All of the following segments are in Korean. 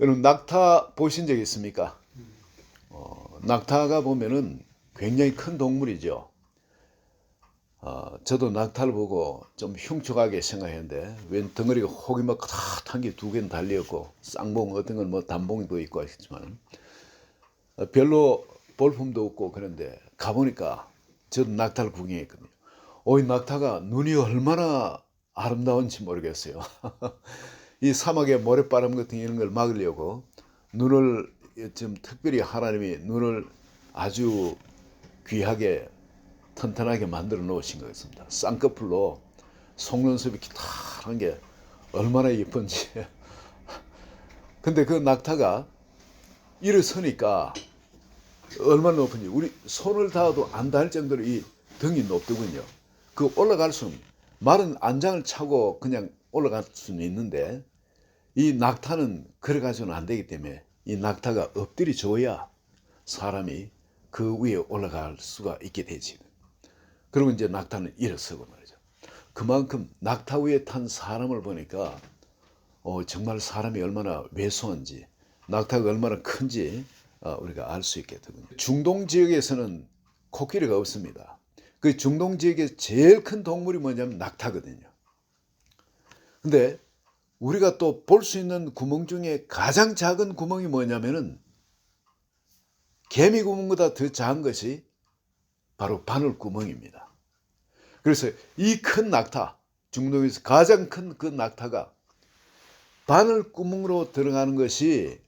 여러분 낙타 보신 적 있습니까? 낙타가 보면은 굉장히 큰 동물이죠. 저도 낙타를 보고 좀 흉측하게 생각했는데 웬 덩어리가 혹이 막 탁한 게 두 개는 달려있고 쌍봉 어떤 건 뭐 단봉도 있고 하겠지만 별로 볼품도 없고 그런데 가보니까 저도 낙타를 구경했거든요. 이 낙타가 눈이 얼마나 아름다운지 모르겠어요. 이 사막의 모래바람 같은 이런 걸 막으려고 눈을 좀 특별히 하나님이 눈을 아주 귀하게 튼튼하게 만들어 놓으신 것 같습니다. 쌍꺼풀로 속눈썹이 기타란 게 얼마나 예쁜지. 근데 그 낙타가 일어서니까 얼마나 높은지 우리 손을 닿아도 안 닿을 정도로 이 등이 높더군요. 그 올라갈 수는 말은 안장을 차고 그냥 올라갈 수는 있는데 이 낙타는 그래 가지고는 안 되기 때문에 이 낙타가 엎드려 줘야 사람이 그 위에 올라갈 수가 있게 되지. 그리고 이제 낙타는 일어서고 말이죠. 그만큼 낙타 위에 탄 사람을 보니까 정말 사람이 얼마나 왜소한지 낙타가 얼마나 큰지 우리가 알 수 있게 되거든요. 중동 지역에서는 코끼리가 없습니다. 그 중동 지역의 제일 큰 동물이 뭐냐면 낙타거든요. 근데 우리가 또 볼 수 있는 구멍 중에 가장 작은 구멍이 뭐냐면은 개미 구멍보다 더 작은 것이 바로 바늘 구멍입니다. 그래서 이 큰 낙타, 중동에서 가장 큰 그 낙타가 바늘 구멍으로 들어가는 것이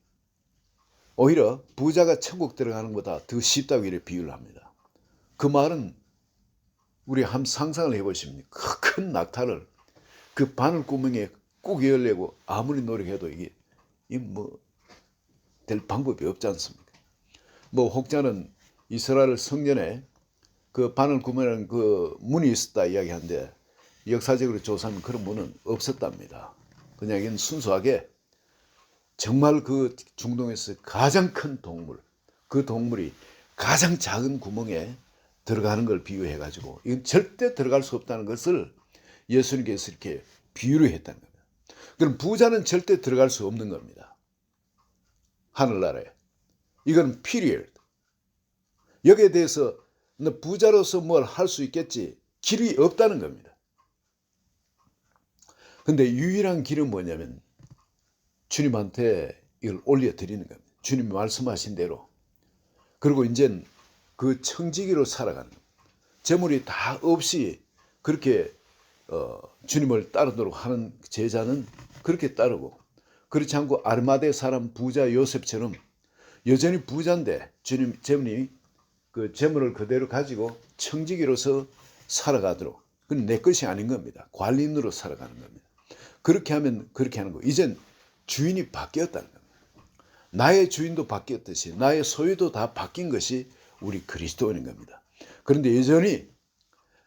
오히려 부자가 천국 들어가는 것보다 더 쉽다고 이렇게 비유를 합니다. 그 말은 우리 한번 상상을 해보시면 그 큰 낙타를 그 바늘 구멍에 꾹 열려고 아무리 노력해도 이게 뭐 될 방법이 없지 않습니까? 뭐 혹자는 이스라엘 성전에 그 바늘 구멍이라는 그 문이 있었다 이야기하는데 역사적으로 조사하면 그런 문은 없었답니다. 그냥 이건 순수하게 정말 그 중동에서 가장 큰 동물, 그 동물이 가장 작은 구멍에 들어가는 걸 비유해 가지고 이건 절대 들어갈 수 없다는 것을 예수님께서 이렇게 비유를 했다는 겁니다. 그럼 부자는 절대 들어갈 수 없는 겁니다. 하늘나라에. 이건 period. 여기에 대해서 너 부자로서 뭘 할 수 있겠지 길이 없다는 겁니다. 근데 유일한 길은 뭐냐면 주님한테 이걸 올려드리는 겁니다. 주님이 말씀하신 대로. 그리고 이제 그 청지기로 살아가는 겁니다. 재물이 다 없이 그렇게 주님을 따르도록 하는 제자는 그렇게 따르고 그렇지 않고 아르마대 사람 부자 요셉처럼 여전히 부자인데 주님이 그 재물을 그대로 가지고 청지기로서 살아가도록 그건 내 것이 아닌 겁니다. 관리인으로 살아가는 겁니다. 그렇게 하면 그렇게 하는 거. 이젠 주인이 바뀌었다는 겁니다. 나의 주인도 바뀌었듯이 나의 소유도 다 바뀐 것이 우리 그리스도인인 겁니다. 그런데 여전히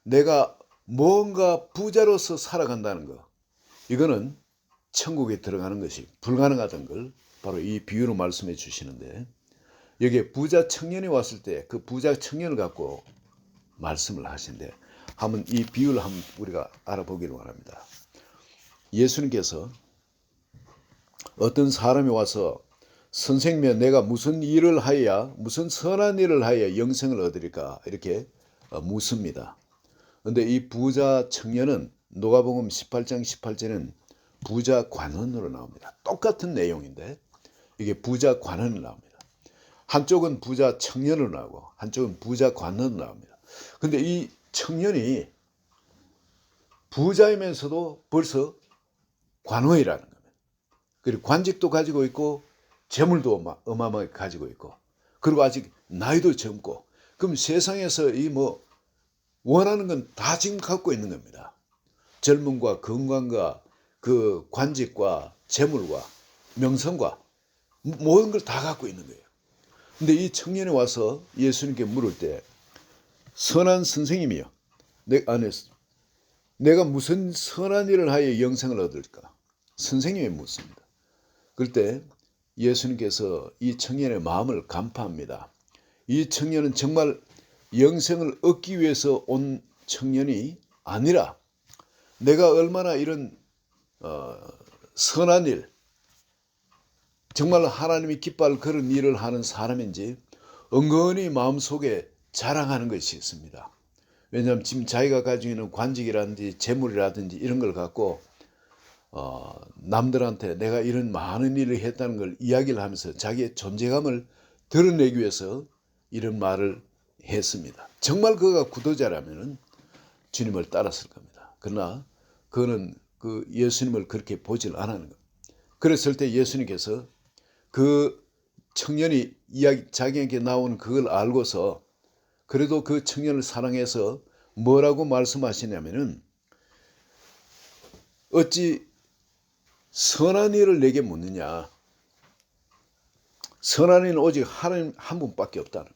내가 뭔가 부자로서 살아간다는 거, 이거는 천국에 들어가는 것이 불가능하다는 걸 바로 이 비유로 말씀해 주시는데 여기에 부자 청년이 왔을 때 그 부자 청년을 갖고 말씀을 하신데 한번 이 비유를 한번 우리가 알아보기를 원합니다. 예수님께서 어떤 사람이 와서 선생님이여 내가 무슨 일을 하여야 무슨 선한 일을 하여야 영생을 얻으리까 이렇게 묻습니다. 그런데 이 부자 청년은 누가복음 18장 18절은 부자 관원으로 나옵니다. 똑같은 내용인데 이게 부자 관원으로 나옵니다. 한쪽은 부자 청년으로 나오고 한쪽은 부자 관원으로 나옵니다. 근데 이 청년이 부자이면서도 벌써 관원이라는 겁니다. 그리고 관직도 가지고 있고 재물도 어마어마하게 가지고 있고 그리고 아직 나이도 젊고 그럼 세상에서 이 뭐 원하는 건 다 지금 갖고 있는 겁니다. 젊음과 건강과 그 관직과 재물과 명성과 모든 걸 다 갖고 있는 거예요. 근데 이 청년이 와서 예수님께 물을 때 선한 선생님이요. 내가 무슨 선한 일을 하여 영생을 얻을까? 선생님이 묻습니다. 그럴 때 예수님께서 이 청년의 마음을 간파합니다. 이 청년은 정말 영생을 얻기 위해서 온 청년이 아니라 내가 얼마나 이런 선한 일, 정말 하나님이 기뻐할 그런 일을 하는 사람인지 은근히 마음속에 자랑하는 것이 있습니다. 왜냐하면 지금 자기가 가지고 있는 관직이라든지 재물이라든지 이런 걸 갖고 남들한테 내가 이런 많은 일을 했다는 걸 이야기를 하면서 자기의 존재감을 드러내기 위해서 이런 말을 했습니다. 정말 그가 구도자라면 주님을 따랐을 겁니다. 그러나 그는 그 예수님을 그렇게 보질 않았는 겁니다. 그랬을 때 예수님께서 그 청년이 자기에게 나온 그걸 알고서 그래도 그 청년을 사랑해서 뭐라고 말씀하시냐면은 어찌 선한 일을 내게 묻느냐. 선한 일은 오직 하나님 한 분밖에 없다는.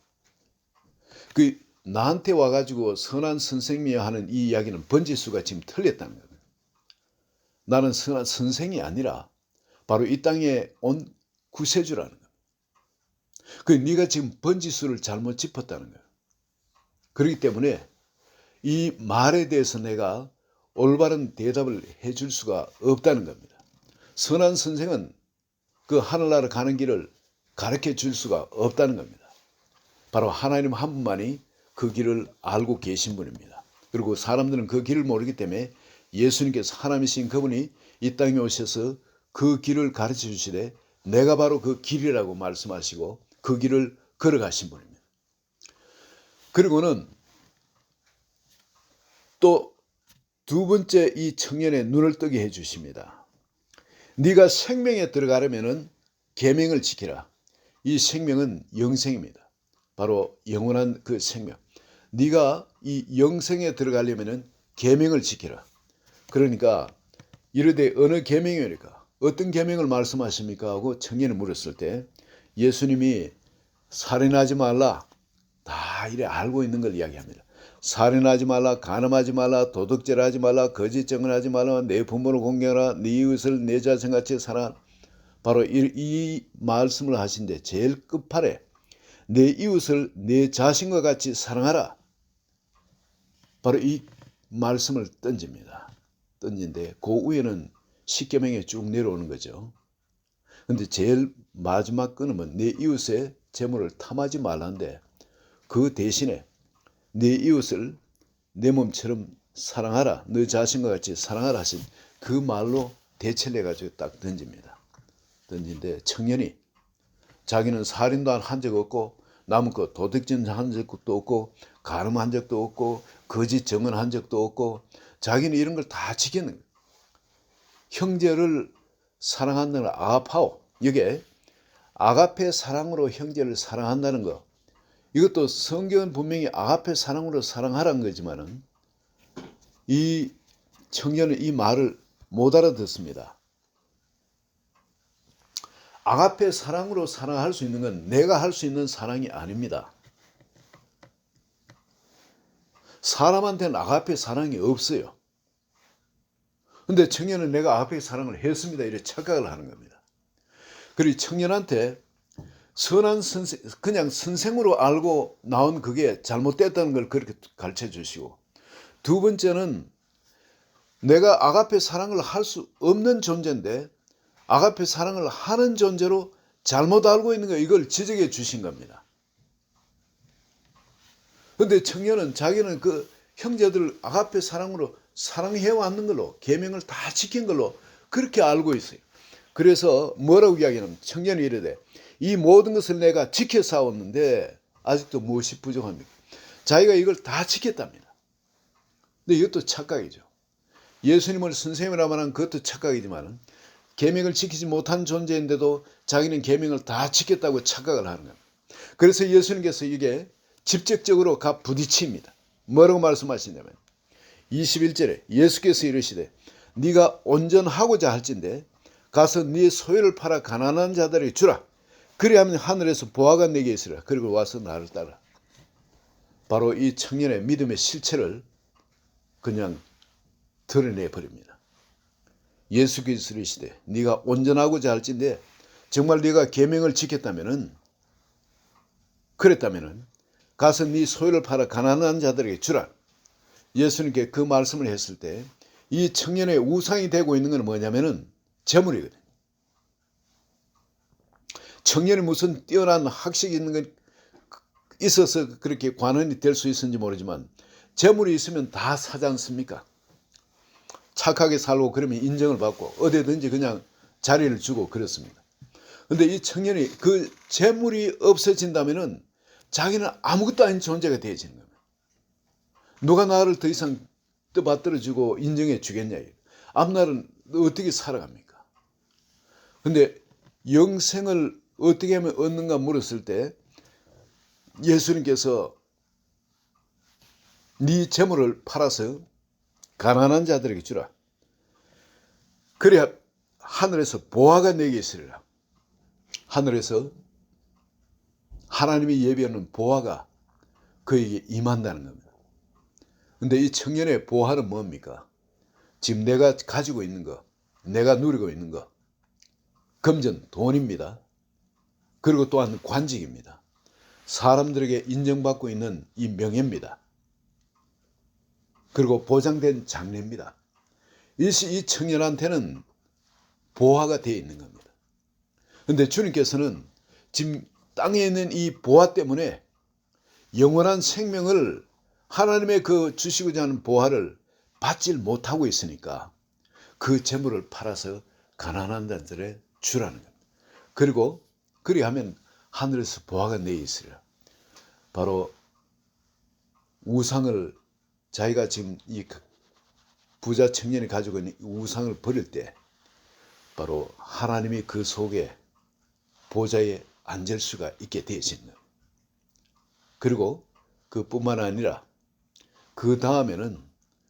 그 나한테 와가지고 선한 선생님이야 하는 이 이야기는 번지수가 지금 틀렸다는 거예요. 나는 선한 선생이 아니라 바로 이 땅에 온 구세주라는 거예요. 그 네가 지금 번지수를 잘못 짚었다는 거예요. 그렇기 때문에 이 말에 대해서 내가 올바른 대답을 해줄 수가 없다는 겁니다. 선한 선생은 그 하늘나라 가는 길을 가르쳐 줄 수가 없다는 겁니다. 바로 하나님 한 분만이 그 길을 알고 계신 분입니다. 그리고 사람들은 그 길을 모르기 때문에 예수님께서 하나님이신 그분이 이 땅에 오셔서 그 길을 가르쳐 주시되 내가 바로 그 길이라고 말씀하시고 그 길을 걸어가신 분입니다. 그리고는 또 두 번째 이 청년의 눈을 뜨게 해 주십니다. 네가 생명에 들어가려면 계명을 지키라. 이 생명은 영생입니다. 바로 영원한 그 생명. 네가 이 영생에 들어가려면 계명을 지키라. 그러니까 이르되 어느 계명이니까 어떤 계명을 말씀하십니까 하고 청년이 물었을 때 예수님이 살인하지 말라 다 이래 알고 있는 걸 이야기합니다. 살인하지 말라, 간음하지 말라, 도둑질하지 말라, 거짓 증언하지 말라, 내 부모를 공경하라, 네 이웃을 내 자신같이 사랑하라. 바로 이 말씀을 하신데 제일 끝판에 내 이웃을 내 자신과 같이 사랑하라. 바로 이 말씀을 던집니다. 던진데 그 위에는 십계명이 쭉 내려오는 거죠. 근데 제일 마지막 끊으면 내 이웃의 재물을 탐하지 말라는데 그 대신에 내 이웃을 내 몸처럼 사랑하라. 너 자신과 같이 사랑하라 하신 그 말로 대체를 해가지고 딱 던집니다. 던진데 청년이 자기는 살인도 한 적 없고 남은 거 도둑질 한 적도 없고 간음한 적도 없고 거짓 증언한 적도 없고 자기는 이런 걸 다 지키는 거예요. 형제를 사랑한다는 아가파오. 이게 아가페 사랑으로 형제를 사랑한다는 거. 이것도 성경은 분명히 아가페 사랑으로 사랑하라는 거지만은 이 청년은 이 말을 못 알아듣습니다. 아가페 사랑으로 사랑할 수 있는 건 내가 할 수 있는 사랑이 아닙니다. 사람한테는 아가페 사랑이 없어요. 근데 청년은 내가 아가페 사랑을 했습니다. 이렇게 착각을 하는 겁니다. 그리고 청년한테 선한 선생, 그냥 선생으로 알고 나온 그게 잘못됐다는 걸 그렇게 가르쳐 주시고, 두 번째는 내가 아가페 사랑을 할 수 없는 존재인데 아가페 사랑을 하는 존재로 잘못 알고 있는 거 이걸 지적해 주신 겁니다. 그런데 청년은 자기는 그 형제들을 아가페 사랑으로 사랑해 왔는 걸로 계명을 다 지킨 걸로 그렇게 알고 있어요. 그래서 뭐라고 이야기하냐면 청년이 이르되 이 모든 것을 내가 지켜 싸웠는데 아직도 무엇이 부족합니까? 자기가 이걸 다 지켰답니다. 근데 이것도 착각이죠. 예수님을 선생님이라 말하는 그것도 착각이지만 계명을 지키지 못한 존재인데도 자기는 계명을 다 지켰다고 착각을 하는 겁니다. 그래서 예수님께서 이게 직접적으로 가 부딪힙니다. 뭐라고 말씀하시냐면 21절에 예수께서 이르시되 네가 온전하고자 할진대 가서 네 소유를 팔아 가난한 자들에게 주라. 그리하면 하늘에서 보화가 내게 있으리라. 그리고 와서 나를 따라. 바로 이 청년의 믿음의 실체를 그냥 드러내 버립니다. 예수께서 이르시되 네가 온전하고자 할진대 정말 네가 계명을 지켰다면은 그랬다면은 가서 네 소유를 팔아 가난한 자들에게 주라. 예수님께 그 말씀을 했을 때 이 청년의 우상이 되고 있는 건 뭐냐면은 재물이거든요. 청년이 무슨 뛰어난 학식이 있는 건 있어서 그렇게 관원이 될 수 있었는지 모르지만 재물이 있으면 다 사지 않습니까? 착하게 살고 그러면 인정을 받고 어디든지 그냥 자리를 주고 그렇습니다. 근데 이 청년이 그 재물이 없어진다면은 자기는 아무것도 아닌 존재가 되어지는 겁니다. 누가 나를 더 이상 떠받들어주고 인정해 주겠냐. 앞날은 어떻게 살아갑니까? 근데 영생을 어떻게 하면 얻는가 물었을 때 예수님께서 네 재물을 팔아서 가난한 자들에게 주라. 그래야 하늘에서 보화가 내게 있으리라. 하늘에서 하나님이 예비하는 보화가 그에게 임한다는 겁니다. 근데 이 청년의 보화는 뭡니까? 지금 내가 가지고 있는 거, 내가 누리고 있는 거, 금전, 돈입니다. 그리고 또한 관직입니다. 사람들에게 인정받고 있는 이 명예입니다. 그리고 보장된 장래입니다. 이 청년한테는 보화가 되어 있는 겁니다. 그런데 주님께서는 지금 땅에 있는 이 보화 때문에 영원한 생명을 하나님의 그 주시고자 하는 보화를 받질 못하고 있으니까 그 재물을 팔아서 가난한 자들에 주라는 겁니다. 그리고 그리하면 하늘에서 보화가 내게 있으리라. 바로 우상을 자기가 지금 이 부자 청년이 가지고 있는 우상을 버릴 때 바로 하나님이 그 속에 보좌에 앉을 수가 있게 되어진다. 그리고 그뿐만 아니라 그 다음에는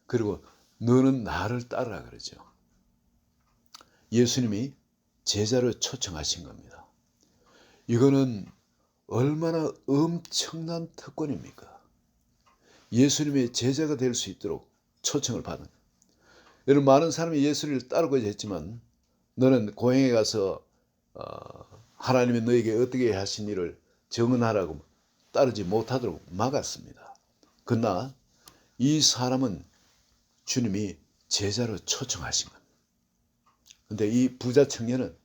그리고 너는 나를 따르라 그러죠. 예수님이 제자를 초청하신 겁니다. 이거는 얼마나 엄청난 특권입니까? 예수님의 제자가 될 수 있도록 초청을 받은 거예요. 여러분 많은 사람이 예수를 따르고자 했지만 너는 고향에 가서 하나님이 너에게 어떻게 하신 일을 증언하라고 따르지 못하도록 막았습니다. 그러나 이 사람은 주님이 제자로 초청하신 겁니다. 그런데 이 부자 청년은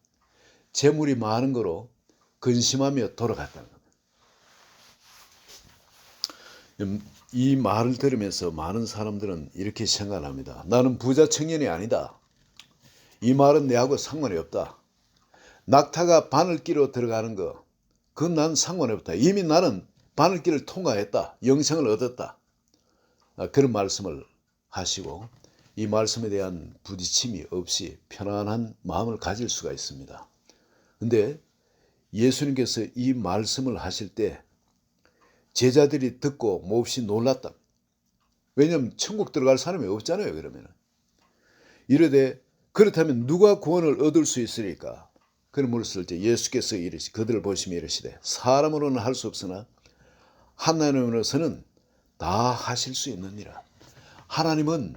재물이 많은 거로 근심하며 돌아갔다는 겁니다. 이 말을 들으면서 많은 사람들은 이렇게 생각합니다. 나는 부자 청년이 아니다. 이 말은 내하고 상관이 없다. 낙타가 바늘길로 들어가는 거, 그건 난 상관이 없다. 이미 나는 바늘길을 통과했다. 영생을 얻었다. 그런 말씀을 하시고 이 말씀에 대한 부딪힘이 없이 편안한 마음을 가질 수가 있습니다. 그런데 예수님께서 이 말씀을 하실 때 제자들이 듣고 몹시 놀랐다. 왜냐하면 천국 들어갈 사람이 없잖아요. 그러면 이르되 그렇다면 누가 구원을 얻을 수 있으리까? 그런 물었을 때 예수께서 이르시 그들을 보시며 이르시되 사람으로는 할 수 없으나 하나님으로서는 다 하실 수 있느니라. 하나님은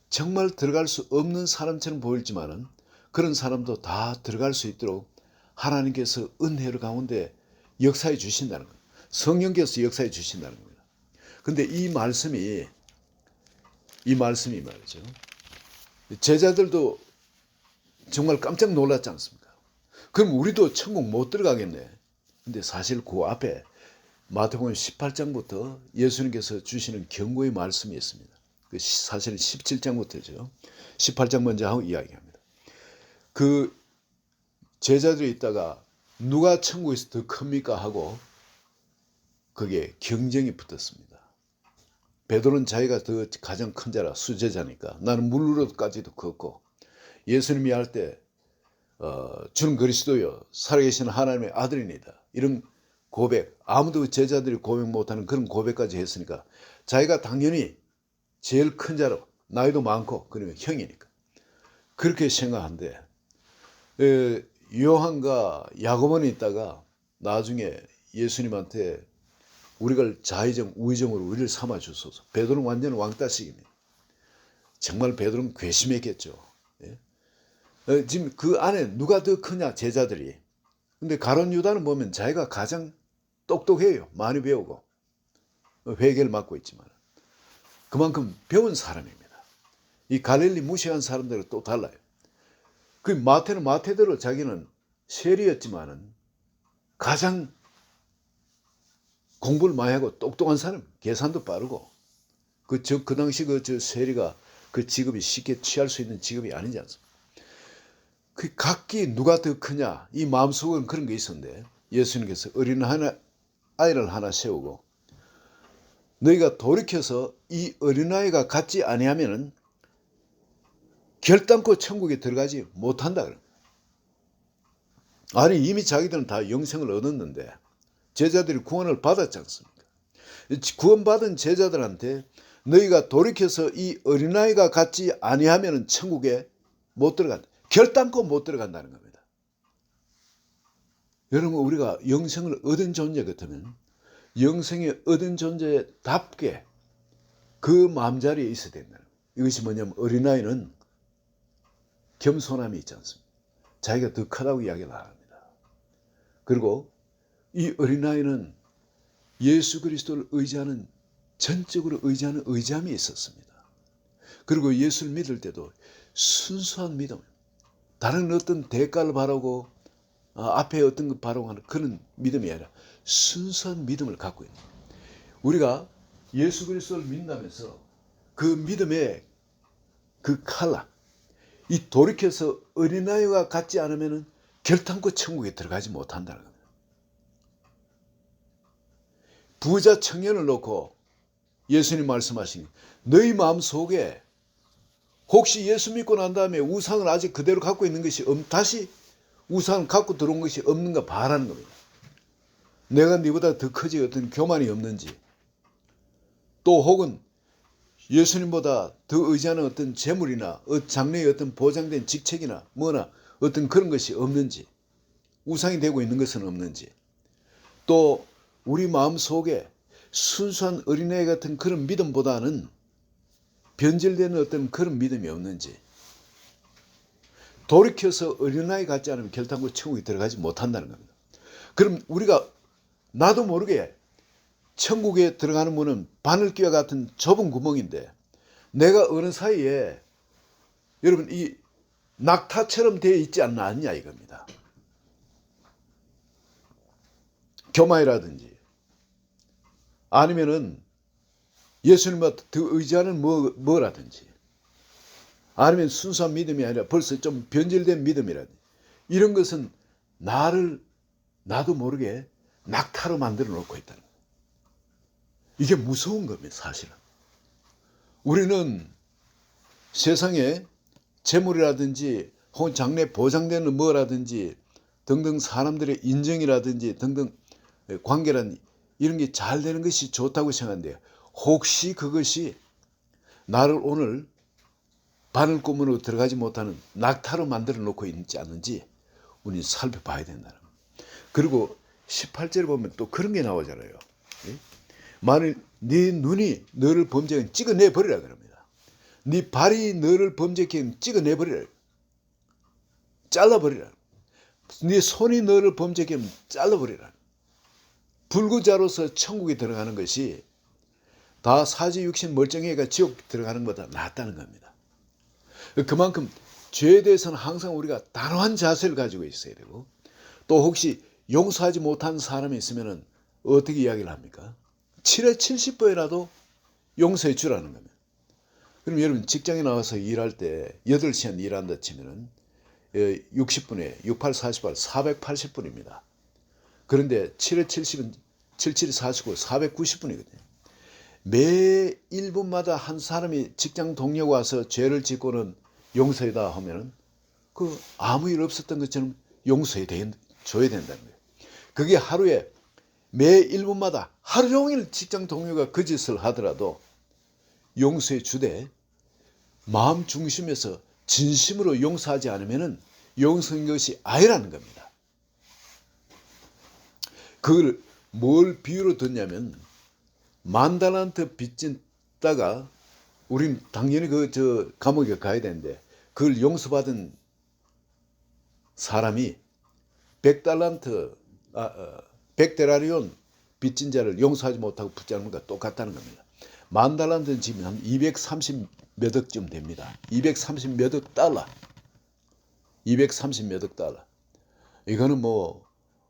정말 들어갈 수 없는 사람처럼 보일지만은 그런 사람도 다 들어갈 수 있도록 하나님께서 은혜를 가운데 역사해 주신다는 겁니다. 성령께서 역사해 주신다는 겁니다. 근데 이 말씀이 말이죠. 제자들도 정말 깜짝 놀랐지 않습니까? 그럼 우리도 천국 못 들어가겠네. 근데 사실 그 앞에 마태복음 18장부터 예수님께서 주시는 경고의 말씀이 있습니다. 사실은 17장부터죠. 18장 먼저 하고 이야기합니다. 그 제자들이 있다가 누가 천국에서 더 큽니까 하고 그게 경쟁이 붙었습니다. 베드로는 자기가 더 가장 큰 자라 수제자니까 나는 물로까지도 걷고 예수님이 할 때 주는 그리스도요 살아계신 하나님의 아들이니다. 이런 고백 아무도 제자들이 고백 못하는 그런 고백까지 했으니까 자기가 당연히 제일 큰 자로 나이도 많고 그러면 형이니까 그렇게 생각한데 요한과 야고보는 있다가 나중에 예수님한테 우리가 자의정 우의정으로 우리를 삼아 주소서. 베드로는 완전 왕따식입니다. 정말 베드로는 괘씸했겠죠. 지금 그 안에 누가 더 크냐 제자들이. 근데 가룟 유다는 보면 자기가 가장 똑똑해요. 많이 배우고 회개를 맡고 있지만 그만큼 배운 사람입니다. 이 갈릴리 무시한 사람들은 또 달라요. 그 마태는 마태대로 자기는 세리였지만은 가장 공부를 많이 하고 똑똑한 사람, 계산도 빠르고 그 당시 저 세리가 그 직업이 쉽게 취할 수 있는 직업이 아니지 않습니까? 그 각기 누가 더 크냐 이 마음속은 그런 게 있었는데 예수님께서 어린 아이를 하나 세우고 너희가 돌이켜서 이 어린아이가 같지 아니하면은 결단코 천국에 들어가지 못한다. 아니 이미 자기들은 다 영생을 얻었는데 제자들이 구원을 받았지 않습니까? 구원받은 제자들한테 너희가 돌이켜서 이 어린아이가 같지 아니하면은 천국에 못 들어간다. 결단코 못 들어간다는 겁니다. 여러분 우리가 영생을 얻은 존재 같으면 영생에 얻은 존재답게 그 마음자리에 있어야 된다. 이것이 뭐냐면 어린아이는 겸손함이 있지 않습니까? 자기가 더 크다고 이야기를 안 합니다. 그리고 이 어린아이는 예수 그리스도를 의지하는 전적으로 의지하는 의지함이 있었습니다. 그리고 예수를 믿을 때도 순수한 믿음, 다른 어떤 대가를 바라고 앞에 어떤 것 바라고 하는 그런 믿음이 아니라 순수한 믿음을 갖고 있는 거예요. 우리가 예수 그리스도를 믿는다면서 그 믿음의 그 칼라, 이 돌이켜서 어린아이와 같지 않으면 결단코 천국에 들어가지 못한다는 겁니다. 부자 청년을 놓고 예수님 말씀하시니 너희 마음속에 혹시 예수 믿고 난 다음에 우상을 아직 그대로 갖고 있는 것이 다시 우상을 갖고 들어온 것이 없는가 봐라는 겁니다. 내가 네보다 더 크지 어떤 교만이 없는지 또 혹은 예수님보다 더 의지하는 어떤 재물이나 장래의 어떤 보장된 직책이나 뭐나 어떤 그런 것이 없는지 우상이 되고 있는 것은 없는지 또 우리 마음속에 순수한 어린애 같은 그런 믿음보다는 변질되는 어떤 그런 믿음이 없는지 돌이켜서 어린아이 같지 않으면 결단코 천국에 들어가지 못한다는 겁니다. 그럼 우리가 나도 모르게 천국에 들어가는 문은 바늘귀와 같은 좁은 구멍인데 내가 어느 사이에 여러분 이 낙타처럼 되어 있지 않냐 이겁니다. 교만이라든지 아니면은 예수님과 더 의지하는 뭐라든지 아니면 순수한 믿음이 아니라 벌써 좀 변질된 믿음이라든지 이런 것은 나도 모르게 낙타로 만들어 놓고 있다는 거예요. 이게 무서운 겁니다. 사실은 우리는 세상에 재물이라든지 혹은 장래 보장되는 뭐라든지 등등 사람들의 인정이라든지 등등 관계란 이런 게 잘 되는 것이 좋다고 생각하는데요. 혹시 그것이 나를 오늘 바늘구멍으로 들어가지 못하는 낙타로 만들어 놓고 있지 않는지 우리는 살펴봐야 된다는 겁니다. 그리고 18절에 보면 또 그런 게 나오잖아요. 만일 네 눈이 너를 범죄하면 찍어내 버리라 그럽니다. 네 발이 너를 범죄하면 찍어내 버리라. 잘라 버리라. 네 손이 너를 범죄하면 잘라 버리라. 불구자로서 천국에 들어가는 것이 다 사지 육신 멀쩡해가 지옥 들어가는 것보다 낫다는 겁니다. 그만큼 죄에 대해서는 항상 우리가 단호한 자세를 가지고 있어야 되고 또 혹시 용서하지 못한 사람이 있으면 어떻게 이야기를 합니까? 7회 70번이라도 용서해 주라는 겁니다. 그럼 여러분 직장에 나와서 일할 때 8시간 일한다 치면은 60분에 68, 48, 480분입니다. 그런데 7회 70은 77이 49, 490분이거든요. 매 1분마다 한 사람이 직장 동료가 와서 죄를 짓고는 용서해다 하면은 그 아무 일 없었던 것처럼 용서해 줘야 된다는 거예요. 그게 하루에 매 1분마다 하루 종일 직장 동료가 그 짓을 하더라도 용서해 주되 마음 중심에서 진심으로 용서하지 않으면은 용서인 것이 아니라는 겁니다. 그걸 뭘 비유로 듣냐면 10,000달란트 빚진다가 우린 당연히 감옥에 가야 되는데 그걸 용서받은 사람이 100데나리온 빚진 자를 용서하지 못하고 붙잡는 것과 똑같다는 겁니다. 10,000달란트는 지금 한 230 몇 억쯤 됩니다. 230 몇 억 달러. 230 몇 억 달러. 이거는 뭐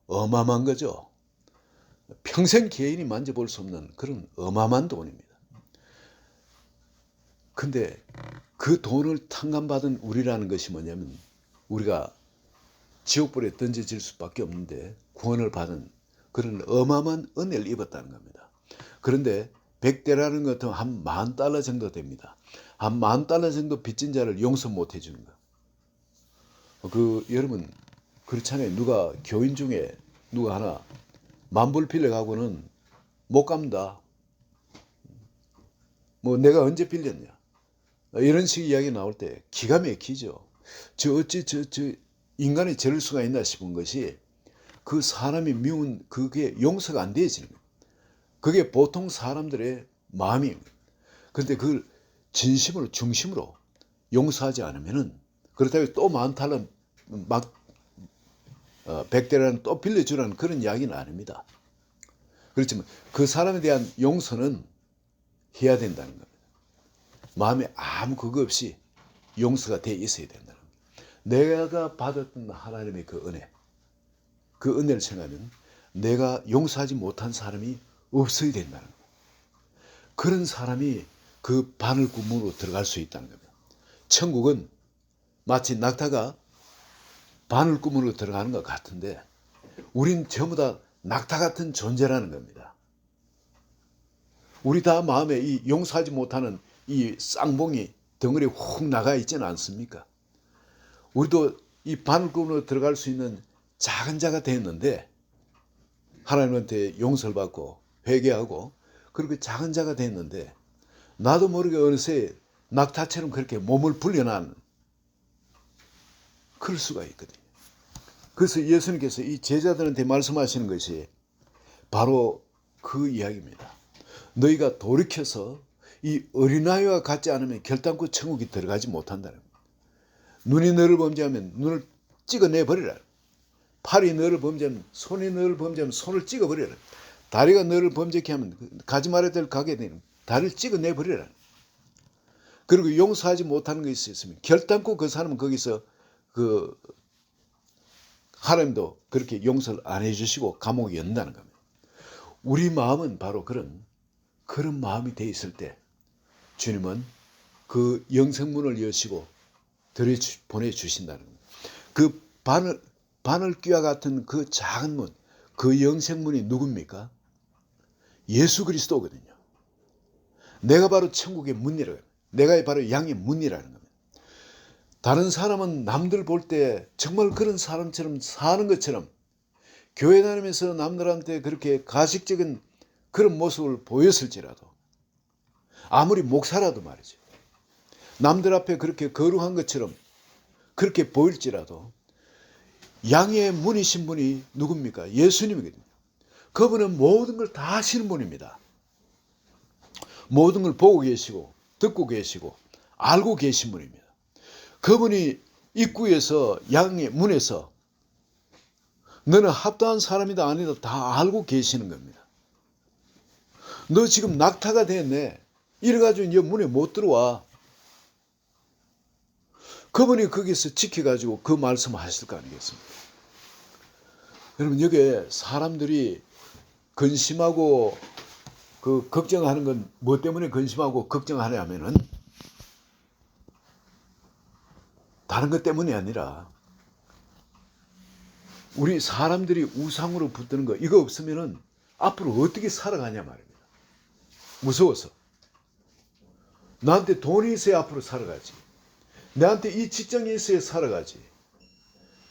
어마어마한 거죠. 평생 개인이 만져볼 수 없는 그런 어마어마한 돈입니다. 근데 그 돈을 탕감받은 우리라는 것이 뭐냐면 우리가 지옥불에 던져질 수밖에 없는데 구원을 받은 그런 어마어마한 은혜를 입었다는 겁니다. 그런데 100대라는 것은 한 $10,000 정도 됩니다. 한 $10,000 정도 빚진 자를 용서 못 해주는 거. 여러분 그렇잖아요. 누가 교인 중에 누가 하나 $10,000 빌려가고는 못 갚는다. 뭐 내가 언제 빌렸냐. 이런 식의 이야기 나올 때 기가 막히죠. 어찌 저 인간이 저럴 수가 있나 싶은 것이 그 사람이 미운 그게 용서가 안 되어지는 거예요. 그게 보통 사람들의 마음입니다. 그런데 그걸 진심으로 중심으로 용서하지 않으면은 그렇다고 또 $10,000 막 100대라는 또 빌려주라는 그런 이야기는 아닙니다. 그렇지만 그 사람에 대한 용서는 해야 된다는 겁니다. 마음에 아무 그거 없이 용서가 돼 있어야 된다는 겁니다. 내가 받았던 하나님의 그 은혜, 그 은혜를 생각하면 내가 용서하지 못한 사람이 없어야 된다는 겁니다. 그런 사람이 그 바늘구멍으로 들어갈 수 있다는 겁니다. 천국은 마치 낙타가 바늘구멍으로 들어가는 것 같은데 우린 전부 다 낙타 같은 존재라는 겁니다. 우리 다 마음에 이 용서하지 못하는 이 쌍봉이 덩어리에 훅 나가 있지는 않습니까? 우리도 이 바늘구멍으로 들어갈 수 있는 작은 자가 됐는데 하나님한테 용서를 받고 회개하고 그렇게 작은 자가 됐는데 나도 모르게 어느새 낙타처럼 그렇게 몸을 불려난 그럴 수가 있거든요. 그래서 예수님께서 이 제자들한테 말씀하시는 것이 바로 그 이야기입니다. 너희가 돌이켜서 이 어린아이와 같지 않으면 결단코 천국에 들어가지 못한다는 겁니다. 눈이 너를 범죄하면 눈을 찍어내버리라. 팔이 너를 범죄하면 손이 너를 범죄하면 손을 찍어버리라. 다리가 너를 범죄케 하면 가지 말아야 될 가게 되는 다리를 찍어내버리라. 그리고 용서하지 못하는 것이 있으면 결단코 그 사람은 거기서 하나님도 그렇게 용서를 안 해주시고 감옥에 연다는 겁니다. 우리 마음은 바로 그런 마음이 돼 있을 때 주님은 그 영생문을 여시고 보내주신다는 겁니다. 그 바늘귀와 같은 그 작은 문, 그 영생문이 누굽니까? 예수 그리스도거든요. 내가 바로 천국의 문이라고 합니다. 내가 바로 양의 문이라는 겁니다. 다른 사람은 남들 볼 때 정말 그런 사람처럼 사는 것처럼 교회 다니면서 남들한테 그렇게 가식적인 그런 모습을 보였을지라도 아무리 목사라도 말이죠. 남들 앞에 그렇게 거룩한 것처럼 그렇게 보일지라도 양의 문이신 분이 누굽니까? 예수님이거든요. 그분은 모든 걸 다 아시는 분입니다. 모든 걸 보고 계시고 듣고 계시고 알고 계신 분입니다. 그분이 입구에서 양의 문에서 너는 합당한 사람이다 아니다 다 알고 계시는 겁니다. 너 지금 낙타가 됐네. 이래가지고 이 문에 못 들어와. 그분이 거기서 지켜가지고 그 말씀을 하실 거 아니겠습니까? 여러분 여기에 사람들이 근심하고 그 걱정하는 건 뭐 때문에 근심하고 걱정하냐면은 다른 것 때문이 아니라 우리 사람들이 우상으로 붙드는 거 이거 없으면은 앞으로 어떻게 살아가냐 말입니다. 무서워서. 나한테 돈이 있어야 앞으로 살아가지. 내한테 이 직장이 있어야 살아가지.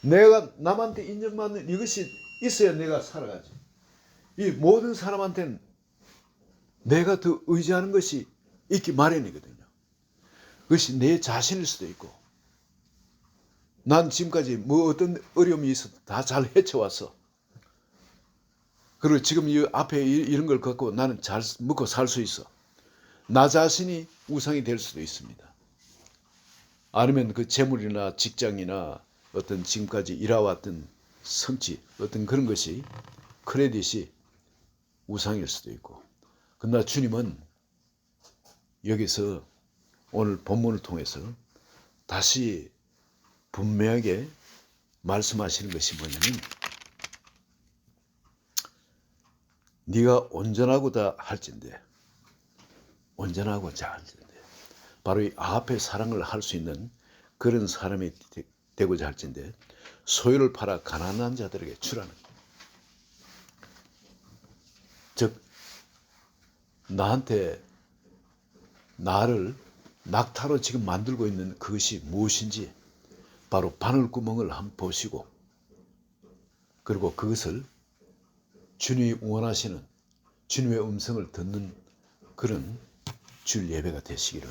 내가 남한테 인정받는 이것이 있어야 내가 살아가지. 이 모든 사람한테는 내가 더 의지하는 것이 있기 마련이거든요. 그것이 내 자신일 수도 있고 난 지금까지 뭐 어떤 어려움이 있어도 다 잘 헤쳐왔어. 그리고 지금 이 앞에 이런 걸 갖고 나는 잘 먹고 살 수 있어. 나 자신이 우상이 될 수도 있습니다. 아니면 그 재물이나 직장이나 어떤 지금까지 일해왔던 성취, 어떤 그런 것이 크레딧이 우상일 수도 있고. 그러나 주님은 여기서 오늘 본문을 통해서 다시 분명하게 말씀하시는 것이 뭐냐면 네가 온전하고자 할진대, 온전하고자 할진대, 바로 이 아합의 사랑을 할 수 있는 그런 사람이 되고자 할진대 소유를 팔아 가난한 자들에게 주라는, 즉 나한테 나를 낙타로 지금 만들고 있는 그것이 무엇인지 바로 바늘구멍을 한번 보시고, 그리고 그것을 주님이 원하시는 주님의 음성을 듣는 그런 주일 예배가 되시기를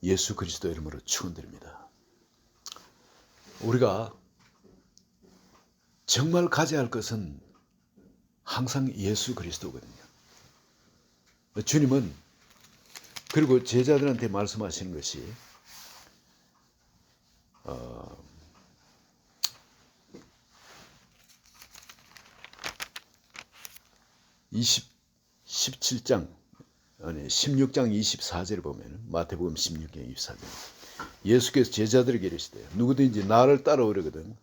예수 그리스도 이름으로 축원드립니다. 우리가 정말 가져야 할 것은 항상 예수 그리스도거든요. 주님은 그리고 제자들한테 말씀하시는 것이 16장 24절을 보면, 마태복음 16장 24절, 예수께서 제자들에게 이르시되 누구든지 나를 따라오려거든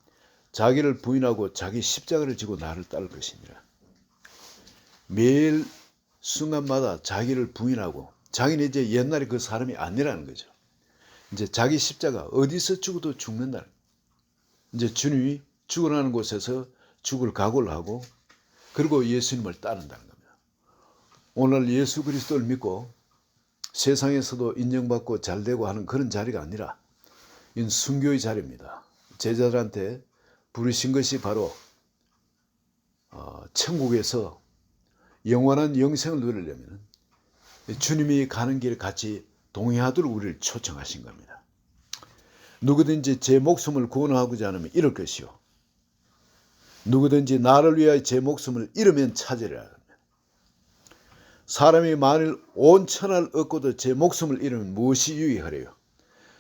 자기를 부인하고 자기 십자가를 지고 나를 따를 것이니라. 매일 순간마다 자기를 부인하고, 자기는 이제 옛날에 그 사람이 아니라는 거죠. 이제 자기 십자가, 어디서 죽어도 죽는다는, 이제 주님이 죽으라는 곳에서 죽을 각오를 하고, 그리고 예수님을 따른다는 겁니다. 오늘 예수 그리스도를 믿고 세상에서도 인정받고 잘되고 하는 그런 자리가 아니라 이건 순교의 자리입니다. 제자들한테 부르신 것이 바로 천국에서 영원한 영생을 누리려면 주님이 가는 길 같이 동행하도록 우리를 초청하신 겁니다. 누구든지 제 목숨을 구원하고자 하면 잃을 것이요, 누구든지 나를 위하여 제 목숨을 잃으면 찾으리라. 사람이 만일 온 천하를 얻고도 제 목숨을 잃으면 무엇이 유익하래요?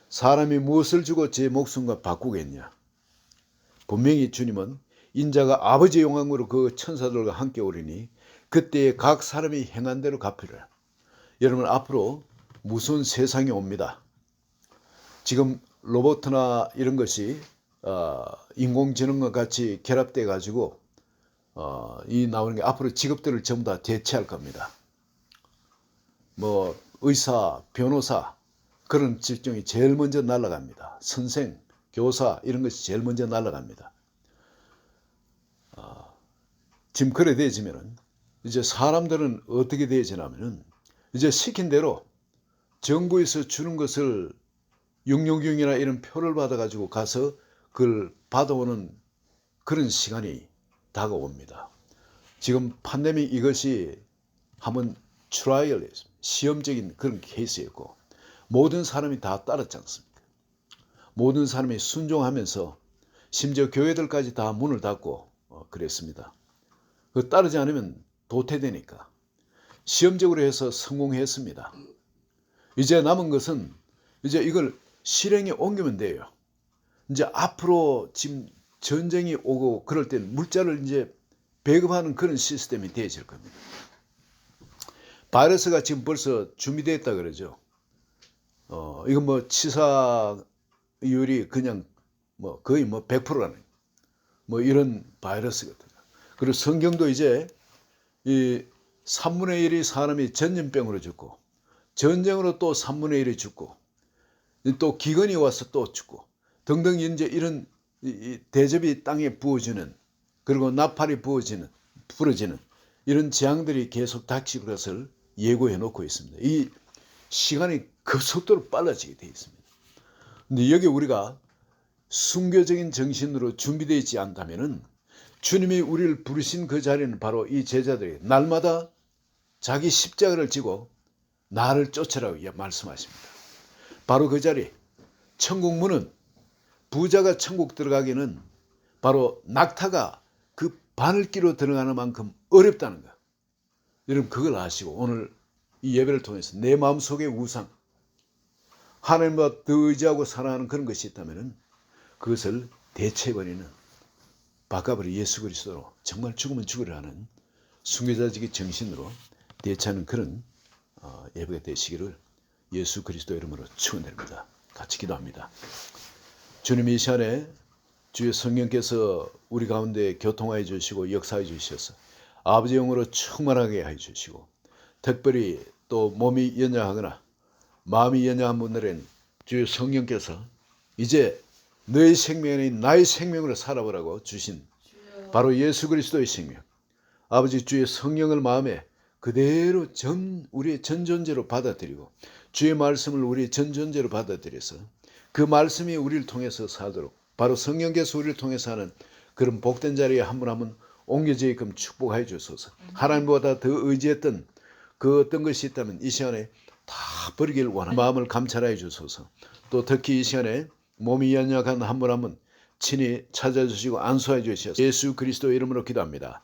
사람이 무엇을 주고 제 목숨과 바꾸겠냐? 분명히 주님은 인자가 아버지의 영광으로 그 천사들과 함께 오리니 그때에 각 사람이 행한 대로 갚으리라. 여러분, 앞으로 무서운 세상이 옵니다. 지금 로봇이나 이런 것이 인공지능과 같이 결합돼 가지고 이 나오는 게 앞으로 직업들을 전부 다 대체할 겁니다. 뭐 의사, 변호사 그런 직종이 제일 먼저 날아갑니다. 선생, 교사 이런 것이 제일 먼저 날아갑니다. 지금 그래 되어지면은 이제 사람들은 어떻게 되어지냐면은 이제 시킨 대로 정부에서 주는 것을 육류경이나 이런 표를 받아가지고 가서 그걸 받아오는 그런 시간이 다가옵니다. 지금 팬데믹 이것이 한번 트라이얼, 시험적인 그런 케이스였고 모든 사람이 다 따랐지 않습니까? 모든 사람이 순종하면서 심지어 교회들까지 다 문을 닫고 그랬습니다. 그 따르지 않으면 도태되니까 시험적으로 해서 성공했습니다. 이제 남은 것은 이제 이걸 실행에 옮기면 돼요. 이제 앞으로 지금 전쟁이 오고 그럴 때 물자를 이제 배급하는 그런 시스템이 되어질 겁니다. 바이러스가 지금 벌써 준비되어 있다 그러죠. 이건 뭐 치사율이 그냥 뭐 거의 뭐 100%라는 뭐 이런 바이러스거든요. 그리고 성경도 이제 이 3분의 1이 사람이 전염병으로 죽고 전쟁으로 또 3분의 1이 죽고 또 기근이 와서 또 죽고 등등 이제 이런 대접이 땅에 부어지는, 그리고 나팔이 부러지는 이런 재앙들이 계속 닥칠 것을 예고해 놓고 있습니다. 이 시간이 급속도로 빨라지게 되어 있습니다. 근데 여기 우리가 순교적인 정신으로 준비되어 있지 않다면은 주님이 우리를 부르신 그 자리는 바로 이 제자들이 날마다 자기 십자가를 지고 나를 쫓으라고 말씀하십니다. 바로 그 자리, 천국 문은 부자가 천국 들어가기는 바로 낙타가 그 바늘기로 들어가는 만큼 어렵다는 거. 여러분 그걸 아시고 오늘 이 예배를 통해서 내 마음속의 우상, 하나님과 더 의지하고 살아가는 그런 것이 있다면 그것을 대체해버리는, 바꿔버리 예수 그리스도로 정말 죽으면 죽으려 하는 순교자적인 정신으로 대체하는 그런 예배가 되시기를 예수 그리스도 이름으로 축원드립니다. 같이 기도합니다. 주님, 이 시간에 주의 성령께서 우리 가운데 교통하여 주시고 역사해 주셔서 아버지 영으로 충만하게 해주시고, 특별히 또 몸이 연약하거나 마음이 연약한 분들은 주의 성령께서 이제 너의 생명이 나의 생명으로 살아보라고 주신 바로 예수 그리스도의 생명, 아버지 주의 성령을 마음에 그대로 우리의 전존재로 받아들이고, 주의 말씀을 우리의 전존재로 받아들여서 그 말씀이 우리를 통해서 살도록, 바로 성령께서 우리를 통해서 하는 그런 복된 자리에 한 분 한 분 옮겨지게끔 축복해 주소서. 하나님보다 더 의지했던 그 어떤 것이 있다면 이 시간에 다 버리길 원하는 마음을 감찰해 주소서. 또 특히 이 시간에 몸이 연약한 한 분 한 분 친히 찾아주시고 안수해 주셔서 예수 그리스도의 이름으로 기도합니다.